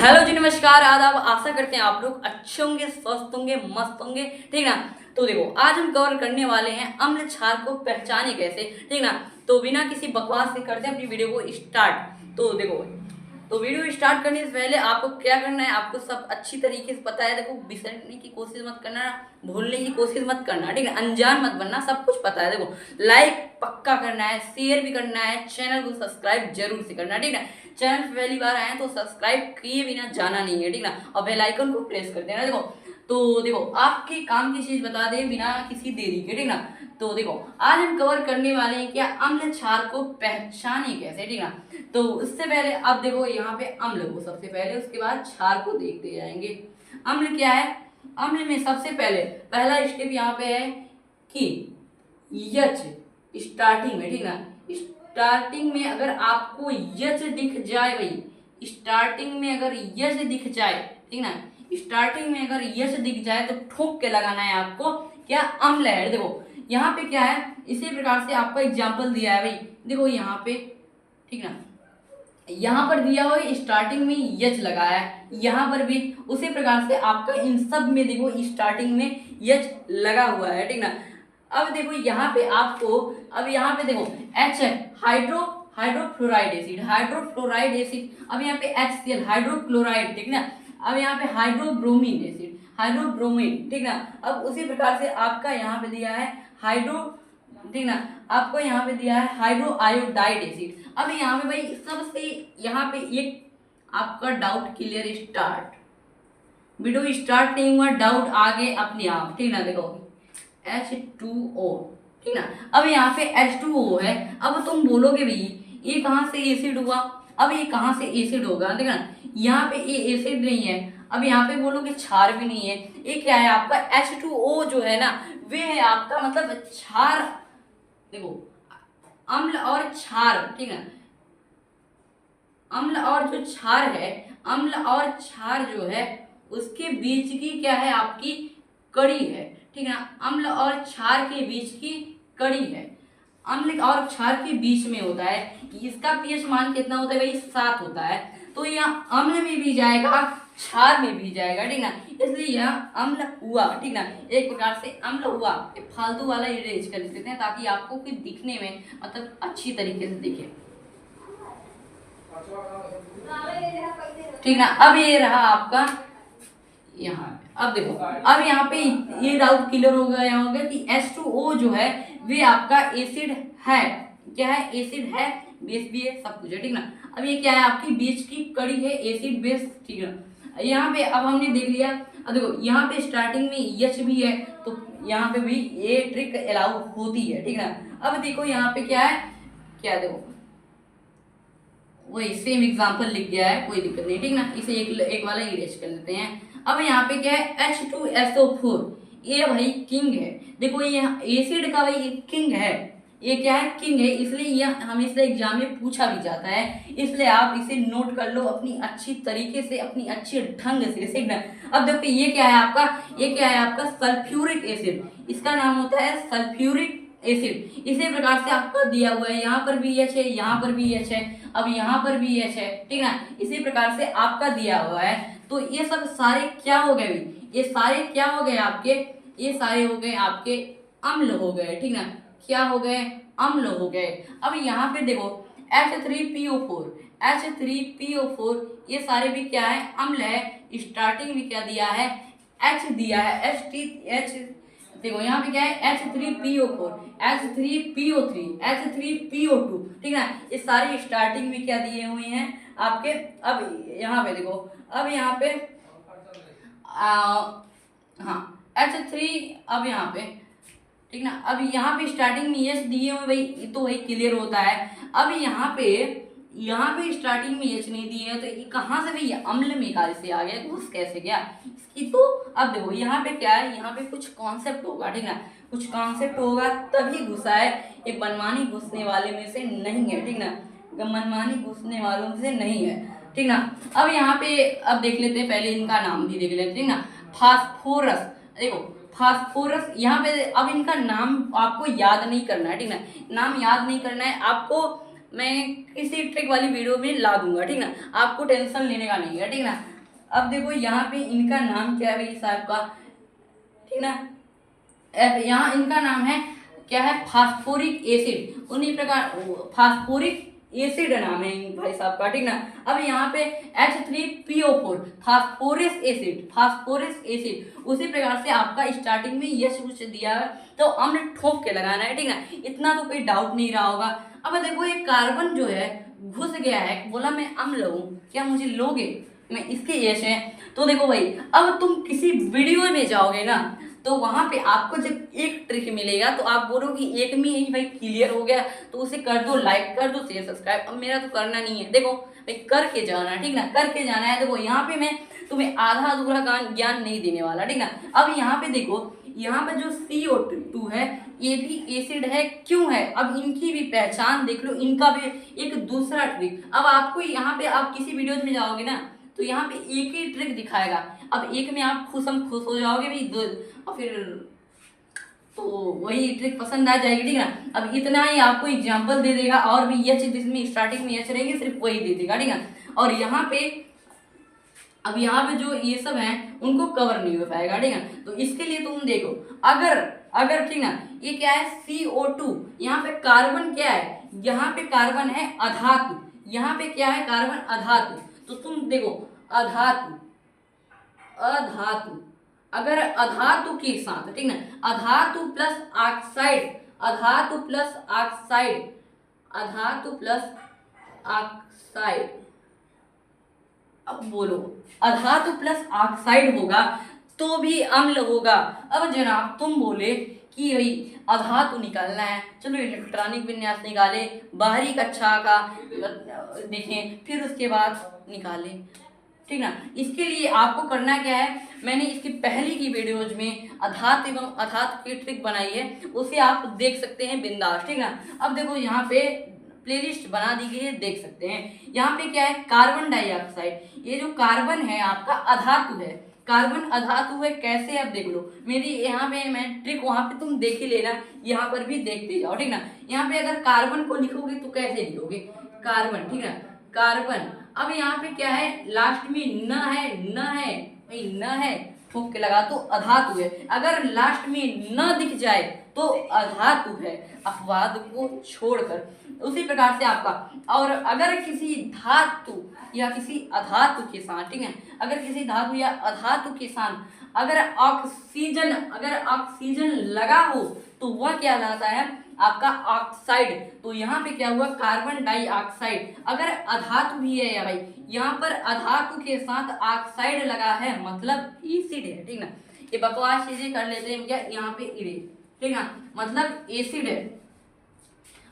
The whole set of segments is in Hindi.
हेलो जी, नमस्कार, आदाब। आशा करते हैं आप लोग अच्छे होंगे, स्वस्थ होंगे, मस्त होंगे, ठीक ना। तो देखो, आज हम कवर करने वाले हैं अम्ल क्षार को पहचाने कैसे, ठीक ना। तो बिना किसी बकवास के करते हैं अपनी वीडियो को स्टार्ट। तो देखो, तो वीडियो स्टार्ट करने से पहले आपको क्या करना है, आपको सब अच्छी तरीके से पता है। देखो, बिसरने की कोशिश मत करना, भूलने की कोशिश मत करना, ठीक है। अनजान मत बनना, सब कुछ पता है। देखो, लाइक पक्का करना है, शेयर भी करना है, चैनल को सब्सक्राइब जरूर से करना, ठीक है। चैनल पे पहली बार आए तो सब्सक्राइब किए बिना जाना नहीं है, ठीक ना। और बेल आइकन को प्रेस कर देना। देखो, तो देखो, आपके काम की चीज बता दें बिना किसी देरी के, ठीक ना। तो देखो, आज हम कवर करने वाले हैं क्या अम्ल क्षार को पहचाने कैसे, ठीक ना। तो उससे पहले अब देखो, यहाँ पे अम्ल को सबसे पहले, उसके बाद क्षार को देखते जाएंगे। अम्ल क्या है? अम्ल में सबसे पहले पहला स्टेप यहाँ पे है कि यच स्टार्टिंग में, ठीक ना। स्टार्टिंग में अगर आपको यच दिख जाए, भाई स्टार्टिंग में अगर यच दिख जाए, ठीक ना, स्टार्टिंग में अगर यच दिख जाए तो ठोक के लगाना है आपको क्या अम्ल है। देखो यहाँ पे क्या है, इसी प्रकार से आपको एग्जाम्पल दिया है भाई। देखो यहाँ पे, ठीक ना, यहाँ पर दिया हुआ स्टार्टिंग में यच लगा है, यहाँ पर भी उसी प्रकार से आपका इन सब में देखो स्टार्टिंग में यच लगा हुआ है, ठीक ना। अब देखो यहाँ पे आपको, अब यहाँ पे देखो एच है, हाइड्रोफ्लोराइड एसिड, अब यहाँ पे HCl हाइड्रोक्लोराइड, ठीक ना। अब यहाँ पे हाइड्रोब्रोमीन एसिड, ठीक ना। अब उसी प्रकार से आपका यहाँ पे दिया है ठीक ना, आपको यहाँ पे दिया है हाइड्रो आयोडाइड एसिड। अब यहाँ पे भाई सबसे यहाँ पे एक आपका doubt clear start, video start नहीं हुआ, डाउट आगे अपने आप, ठीक ना। देखो H2O, ठीक ना। अब यहाँ पे H2O है। अब तुम बोलोगे भाई ये कहाँ से एसिड हुआ, अब ये कहाँ से एसिड होगा, ठीक ना। यहाँ पे ये एसिड नहीं है, अब यहाँ पे बोलोगे क्षार भी नहीं है। ये क्या है आपका H2O जो है ना, वे है आपका मतलब क्षार। देखो, अम्ल और क्षार, ठीक है, अम्ल और जो क्षार है, अम्ल और क्षार जो है उसके बीच की क्या है आपकी कड़ी है, ठीक है। अम्ल और क्षार के बीच की कड़ी है, अम्ल और क्षार के बीच में होता है। इसका पीएच मान कितना होता है भाई? 7 होता है। तो यह अम्ल में भी जाएगा, क्षार में भी जाएगा, ठीक ना। इसलिए यह अम्ल हुआ, ठीक ना। एक प्रकार से अम्ल हुआ। फालतू वाला इरेज कर देते हैं ताकि आपको कुछ दिखने में मतलब अच्छी तरीके से दिखे, ठीक ना। अब ये रहा आपका यहाँ पे। अब देखो, अब यहाँ पे ये डाउट क्लियर हो गया कि H2O जो है वे आपका एसिड है। क्या है? एसिड है, बेस भी है, सब कुछ है, ठीक ना। अब ये क्या है आपकी बीच की कड़ी है, एसिड बेस, ठीक है। यहाँ पे अब हमने देख लिया। अब देखो यहाँ पे स्टार्टिंग में यच भी है, तो यहाँ पे भी ये ट्रिक अलाउ होती है, ठीक ना। अब देखो यहाँ पे क्या है, क्या देखो वही सेम एग्जांपल लिख गया है, कोई दिक्कत नहीं, ठीक ना। इसे एक वाला इरेज कर लेते हैं। अब यहाँ पे क्या है H2SO4, ये भाई किंग है। देखो ये एसिड का भाई किंग है, ये क्या है? किंग है। इसलिए ये हमेशा एग्जाम में पूछा भी जाता है, इसलिए आप इसे नोट कर लो अपनी अच्छी तरीके से, अपनी अच्छे ढंग से, ठीक ना। अब देखो ये क्या है आपका, ये क्या है आपका सल्फ्यूरिक एसिड, इसका नाम होता है सल्फ्यूरिक एसिड। इसी प्रकार से आपका दिया हुआ है, यहाँ पर भी एच है, यहाँ पर भी एच है, अब यहाँ पर भी एच है, ठीक ना। इसी प्रकार से आपका दिया हुआ है। तो ये सब सारे क्या हो गए भाई? ये सारे क्या हो गए आपके? ये सारे हो गए आपके अम्ल हो गए, ठीक ना। क्या हो गए? अम्ल हो गए। अब यहाँ पे देखो H3PO4, ये सारे भी क्या है? अम्ल है। स्टार्टिंग में क्या दिया है? H दिया है, H। देखो यहाँ पे क्या है H3PO4, H3PO3, H3PO2, ठीक ना। ये सारे स्टार्टिंग में क्या दिए हुए हैं आपके। अब यहाँ पे देखो, अब यहाँ पे हाँ H3, अब यहाँ पे, ठीक ना। अब यहाँ पे स्टार्टिंग में यच दिए हुए भाई, तो वही क्लियर होता है। अब यहाँ पे स्टार्टिंग में यच नहीं दिए है, तो ये कहाँ से भाई अम्ल में कैसे आ गया, घुस कैसे गया इसकी? तो अब देखो यहाँ पे क्या है, यहाँ पे कुछ कॉन्सेप्ट होगा, ठीक ना। कुछ कॉन्सेप्ट होगा तभी घुसा है, ये मनमानी घुसने वाले में से नहीं है, ठीक ना। मनमानी घुसने वालों में से नहीं है, ठीक ना। अब यहाँ पे अब देख लेते हैं, पहले इनका नाम भी देख लेते हैं, ठीक ना। फास्फोरस, देखो फास्फोरस, यहाँ पे अब इनका नाम आपको याद नहीं करना है, ठीक ना। नाम याद नहीं करना है आपको, मैं किसी ट्रिक वाली वीडियो में ला दूंगा, ठीक ना, आपको टेंशन लेने का नहीं है, ठीक ना। अब देखो यहाँ पे इनका नाम क्या है भाई साहब का, ठीक ना, यहाँ इनका नाम है क्या है, फास्फोरिक एसिड, उन्हीं प्रकार फास्फोरिक एसिड नाम है इन भाई साहब का, ठीक ना। अब यहाँ पे H3PO4 फास्फोरस एसिड उसी प्रकार से आपका स्टार्टिंग में यश कुछ दिया है तो अम्ल ठोक के लगाना है, ठीक ना, इतना तो कोई डाउट नहीं रहा होगा। अब देखो ये कार्बन जो है घुस गया है, बोला मैं अम्ल हूँ, क्या मुझे लोगे, मैं इसके यश है। तो देखो भाई अब तुम किसी वीडियो में जाओगे ना तो वहां पे आपको जब एक ट्रिक मिलेगा तो आप बोलोगे एक में ही भाई क्लियर हो गया, तो उसे कर दो लाइक, कर दो शेयर, सब्सक्राइब। अब मेरा तो करना नहीं है, देखो भाई करके जाना है, ठीक ना, करके जाना है। देखो यहाँ पे मैं तुम्हें आधा अधूरा ज्ञान नहीं देने वाला, ठीक ना। अब यहाँ पे देखो, यहाँ पे जो CO2 है ये भी एसिड है, क्यों है, अब इनकी भी पहचान देख लो, इनका भी एक दूसरा ट्रिक। अब आपको यहाँ पे आप किसी वीडियो में जाओगे ना तो यहाँ पे एक ही ट्रिक दिखाएगा, अब एक में आप खुश हो जाओगे भाई, दो और फिर तो वही ट्रिक पसंद आ जाएगी, ठीक है। अब इतना ही आपको एग्जांपल दे देगा, और भी यच जिसमें स्टार्टिंग में यच रहेंगे सिर्फ वही दे देगा, ठीक है। और यहाँ पे अब यहाँ पे जो ये सब हैं उनको कवर नहीं हो पाएगा, ठीक है। तो इसके लिए तुम देखो, अगर अगर ठीक ना, ये क्या है CO2, यहाँ पे कार्बन क्या है, यहाँ पे कार्बन है अधातु, यहाँ पे क्या है कार्बन अधातु, तो तुम देखो अधातु अधातु, अगर अधातु के साथ, ठीक ना, अधातु प्लस ऑक्साइड, अधातु प्लस ऑक्साइड, अधातु प्लस ऑक्साइड, अब बोलो अधातु प्लस ऑक्साइड होगा तो भी अम्ल होगा। अब जनाब तुम बोले कि भाई अधातु निकालना है, चलो इलेक्ट्रॉनिक विन्यास निकाले, बाहरी कक्षा का देखें, फिर उसके बाद निकाले, ठीक ना। इसके लिए आपको करना क्या है, मैंने इसकी पहली की वीडियोज में अधात एवं अधात की ट्रिक बनाई है, उसे आप देख सकते हैं बिंदास, ठीक ना। अब देखो यहाँ पे प्लेलिस्ट बना दी गई है, देख सकते हैं। यहाँ पे क्या है कार्बन डाइऑक्साइड, ये जो कार्बन है आपका अधातु है, कार्बन अधातु है, कैसे अब देख लो, मेरी यहाँ पे मैं ट्रिक वहां पे तुम देख ही लेना, यहाँ पर भी देखते जाओ, ठीक ना। यहाँ पे अगर कार्बन को लिखोगे तो कैसे लिखोगे कार्बन, ठीक है, कार्बन। अब यहाँ पे क्या है लास्ट में न है, न है भाई, न है ठोक के लगा तो अधातु है, अगर लास्ट में न दिख जाए तो अधातु है, अपवाद को छोड़कर। उसी प्रकार से आपका, और अगर किसी धातु या किसी अधातु के साथ, ठीक है, अगर किसी धातु या अधातु के साथ अगर ऑक्सीजन लगा हो तो वह क्या कहलाता है आपका ऑक्साइड। तो यहाँ पे क्या हुआ कार्बन डाइऑक्साइड, अगर अधातु भी है या भाई यहाँ पर अधातु के साथ ऑक्साइड लगा है मतलब एसिड है, ठीक ना। ये बकवास चीजें कर लेते हैं क्या, यहाँ पे इरेज, ठीक ना, मतलब एसिड है।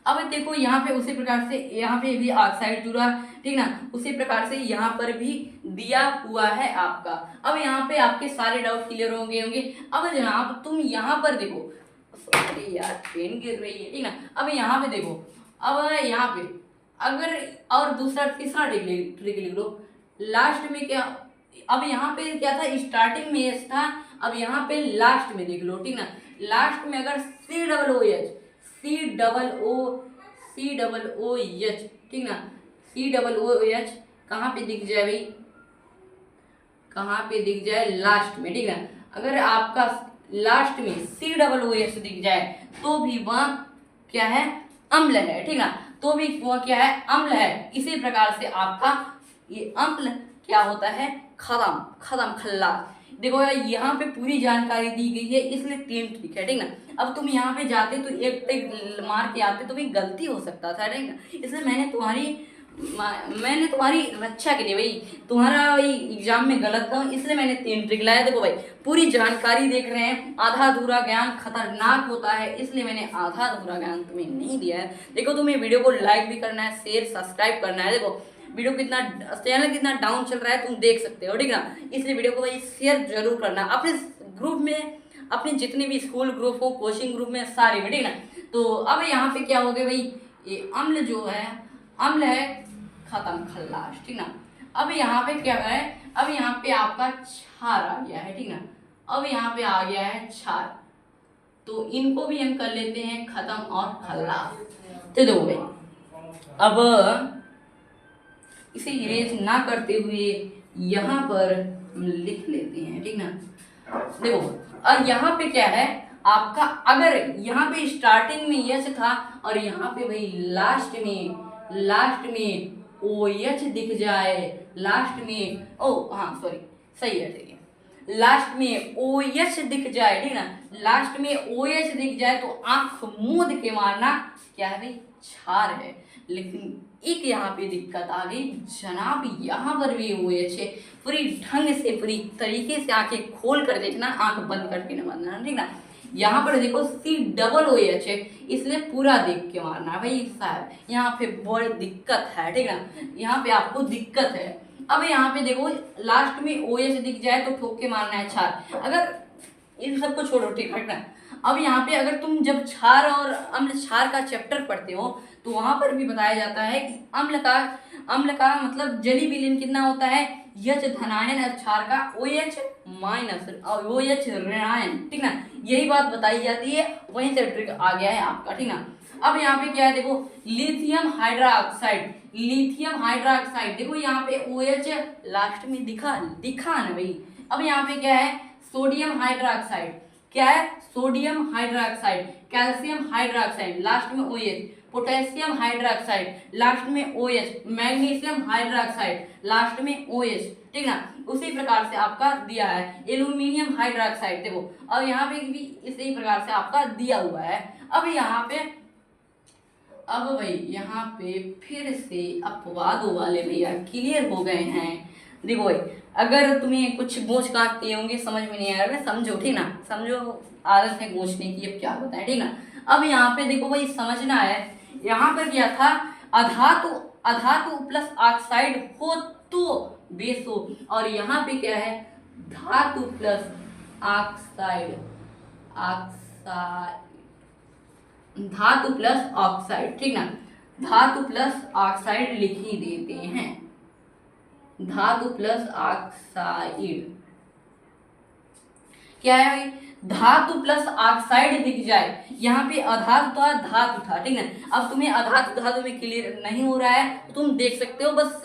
अब देखो यहाँ पे उसी प्रकार से यहाँ पे भी ऑक्साइड जुड़ा, ठीक ना, उसी प्रकार से यहाँ पर भी दिया हुआ है आपका। अब यहाँ पे आपके सारे डाउट क्लियर होंगे। अब जनाब तुम यहाँ पर देखो, अरे यार पेन गिर रही है, ठीक ना। अब यहाँ पे देखो, अब यहाँ पे अगर और दूसरा तीसरा ट्रिक लिख लो, लास्ट में क्या, अब यहाँ पे क्या था स्टार्टिंग में एच था, अब यहाँ पे लास्ट में देख लो, ठीक ना, लास्ट में अगर COOH, ठीक ना, COOH कहाँ पे दिख जाए भाई, कहाँ पे दिख जाए लास्ट में, ठीक है। अगर आपका लास्ट में COOH दिख जाए तो भी वह क्या है अम्ल है, ठीक ना, तो भी वह क्या है अम्ल है। इसी प्रकार से आपका ये अम्ल क्या होता है खत्म खल्लास। देखो यार यहाँ पे पूरी जानकारी दी गई है, इसलिए 3 ट्रिक है, ठीक ना। अब तुम यहाँ पे जाते तो एक ट्रिक मार के आते तो भी गलती हो सकता था, ठीक ना, इसलिए मैंने तुम्हारी रक्षा के लिए भाई, तुम्हारा भाई एग्जाम में गलत था इसलिए मैंने 3 ट्रिक लाया। देखो भाई पूरी जानकारी देख रहे हैं, आधा अधूरा ज्ञान खतरनाक होता है, इसलिए मैंने आधा अधूरा ज्ञान तुम्हें नहीं दिया है। देखो तुम्हें वीडियो को लाइक भी करना है, शेयर सब्सक्राइब करना है। देखो वीडियो कितना चैनल कितना डाउन चल रहा है तुम देख सकते हो, ठीक ना, इसलिए वीडियो को भाई शेयर जरूर करना अपने ग्रुप में, अपने जितने भी स्कूल ग्रुप हो, कोचिंग ग्रुप में, सारे में, ठीक ना। तो अब यहाँ पे क्या हो गया भाई, ये अम्ल जो है अम्ल है खत्म खल्लास, ठीक ना। अब यहाँ पे क्या है, अब यहाँ पे आपका क्षार आ गया है, ठीक ना, अब यहाँ पे आ गया है क्षार, तो इनको भी हम कर लेते हैं खत्म और खल्लास। तो देखो भाई अब इसे इरेज ना करते हुए यहाँ पर हम लिख लेते हैं, ठीक ना। देखो और यहाँ पे क्या है आपका, अगर यहाँ पे स्टार्टिंग में यच था और यहाँ पे भाई लास्ट में ओ एच दिख जाए, लास्ट में सॉरी सही है लास्ट में ओ एच दिख जाए, ठीक ना, लास्ट में ओ एच दिख जाए तो आंख मूंद के मारना क्या है भाई, छार है। लेकिन एक यहाँ पे दिक्कत आ गई जनाब, यहाँ पर भी ओ एच है, पूरी ढंग से पूरी तरीके से आंखें खोल कर देखना, आंख बंद करके न मारना, ठीक ना। यहाँ पर देखो सी डबल ओ एच है, इसलिए पूरा देख के मारना भाई साहब, यहाँ पे बड़ी दिक्कत है, ठीक ना, यहाँ पे आपको दिक्कत है। अब यहाँ पे देखो लास्ट में ओ एच दिख जाए तो ठोक के मारना है छार, अगर इन सबको छोड़ो, ठीक है ना। अब यहाँ पे अगर तुम जब क्षार और अम्ल क्षार का चैप्टर पढ़ते हो तो वहां पर भी बताया जाता है कि अम्ल का मतलब जली विलीन कितना होता है, यच धनायन और क्षार का ओ एच माइनस और ओ एच ऋणायन, ठीक ना, यही बात बताई जाती है, वहीं से ट्रिक आ गया है आपका, ठीक ना। अब यहाँ पे क्या है देखो लिथियम हाइड्रोक्साइड, देखो यहाँ पे ओ एच लास्ट में दिखा ना भाई। अब यहाँ पे क्या है सोडियम हाइड्रोक्साइड, क्या है sodium hydroxide, calcium hydroxide last में OH, पोटेशियम हाइड्रोक्साइड लास्ट में OH, मैग्नीशियम हाइड्रोक्साइड लास्ट में OH, ठीक ना। उसी प्रकार से आपका दिया है एल्यूमिनियम हाइड्रोक्साइड, देखो अब यहाँ पे भी इसी प्रकार से आपका दिया हुआ है। अब यहाँ पे भाई यहाँ पे फिर से अपवादों वाले भैया क्लियर हो गए हैं। देखो भाई अगर तुम्हें कुछ गोंच काट किए होंगे समझ में नहीं आ रहा है, समझो, ठीक ना, समझो आदत है गोंचने की, अब क्या बताएं, ठीक ना। अब यहाँ पे देखो भाई समझना है, यहाँ पर क्या था अधातु प्लस ऑक्साइड हो तो बेस हो, और यहाँ पे क्या है धातु प्लस ऑक्साइड ठीक ना, धातु प्लस ऑक्साइड लिख ही देते हैं, धातु प्लस ऑक्साइड क्या है भाई, धातु प्लस ऑक्साइड दिख जाए, यहाँ पे अधातु था धातु था, ठीक है। अब तुम्हें अधातु धातु में क्लियर नहीं हो रहा है तो तुम देख सकते हो, बस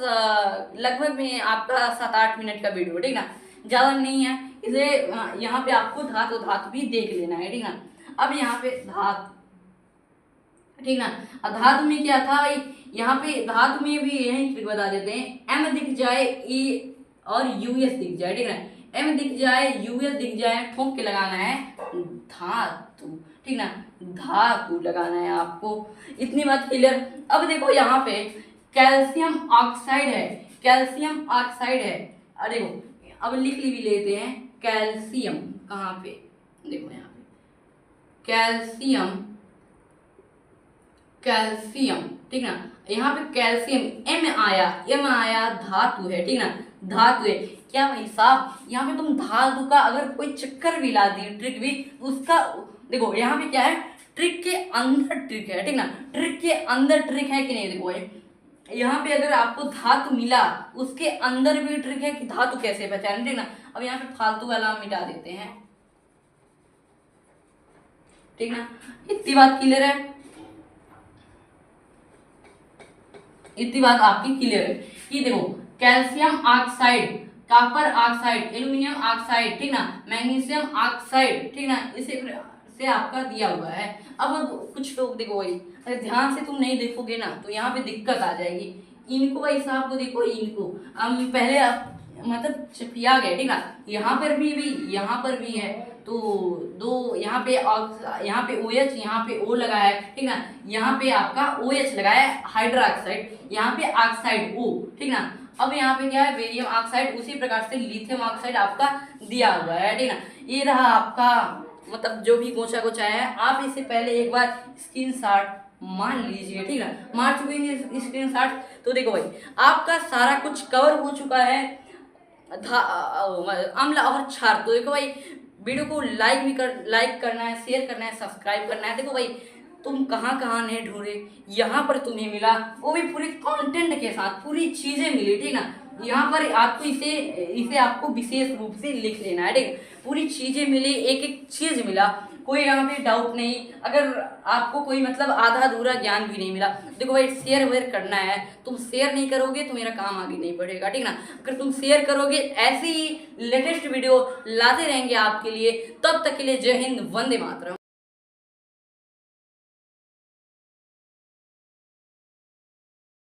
लगभग में आपका 7-8 मिनट का वीडियो, ठीक ना, ज्यादा नहीं है, इसलिए यहाँ पे आपको धातु भी देख लेना है, ठीक ना। अब यहाँ पे धातु, ठीक ना, धातु में क्या था भाई, यहाँ पे धातु में भी यही ट्रिक बता देते हैं, एम दिख जाए ए और यूएस दिख जाए, ठीक ना, एम दिख जाए यूएस दिख जाए, ठोक के लगाना है धातु, ठीक ना, धातु लगाना है आपको, इतनी बात क्लियर। अब देखो यहाँ पे कैल्शियम ऑक्साइड है, अरे देखो अब लिख भी लेते हैं कैल्शियम, कहाँ पे देखो यहाँ पे कैल्शियम, ठीक ना, यहाँ पे कैल्शियम एम आया धातु है, ठीक ना, धातु है क्या भाई साहब, यहाँ पे तुम धातु का अगर कोई चक्कर भी ला दी ट्रिक भी उसका, देखो यहाँ पे क्या है ट्रिक के अंदर ट्रिक है, ठीक ना, ट्रिक के अंदर ट्रिक है कि नहीं, देखो यहाँ पे अगर आपको धातु मिला उसके अंदर भी ट्रिक है कि धातु कैसे पहचाने, ठीक ना। अब यहाँ पे फालतू वाला मिटा देते हैं, ठीक ना, इतनी बात क्लियर है, इतनी बात आपकी क्लियर है कि देखो calcium oxide, copper oxide, aluminium oxide, ठीक ना, मैग्नीशियम ऑक्साइड, ठीक ना, इसे से आपका दिया हुआ है। अब कुछ लोग देखो भाई अगर ध्यान से तुम नहीं देखोगे ना तो यहाँ पे दिक्कत आ जाएगी, इनको भाई साहब को देखो, इनको हम पहले मतलब छपिया गए, ठीक ना, यहाँ पर भी है तो दो यहाँ पे OH, यहाँ पे O लगा है, ठीक ना, यहाँ पे आपका OH लगा है हाइड्रोक्साइड, यहाँ पे ऑक्साइड O, ठीक ना। अब यहाँ पे क्या है बेरियम ऑक्साइड, उसी प्रकार से लिथियम ऑक्साइड आपका दिया हुआ है, ठीक ना। ये रहा आपका मतलब जो भी गोचा है, आप इसे पहले एक बार स्क्रीनशॉट मान लीजिए, ठीक है, मार चुके हैं स्क्रीनशॉट। तो देखो भाई आपका सारा कुछ कवर हो चुका है अम्ल और क्षार। तो देखो भाई वीडियो को लाइक करना है, शेयर करना है, सब्सक्राइब करना है। देखो भाई तुम कहाँ नहीं ढूंढे, यहाँ पर तुम्हें मिला, वो भी पूरे कंटेंट के साथ पूरी चीजें मिली, ठीक ना, यहाँ पर आपको इसे इसे आपको विशेष रूप से लिख लेना है, ठीक है। पूरी चीजें मिली, एक एक चीज मिला, कोई यहाँ पे डाउट नहीं। अगर आपको कोई मतलब आधा अधूरा ज्ञान भी नहीं मिला, देखो भाई शेयर वेयर करना है, तुम शेयर नहीं करोगे तो मेरा काम आगे नहीं बढ़ेगा, ठीक ना। अगर तुम शेयर करोगे, ऐसी ही लेटेस्ट वीडियो लाते रहेंगे आपके लिए। तब तक के लिए जय हिंद, वंदे मातरम।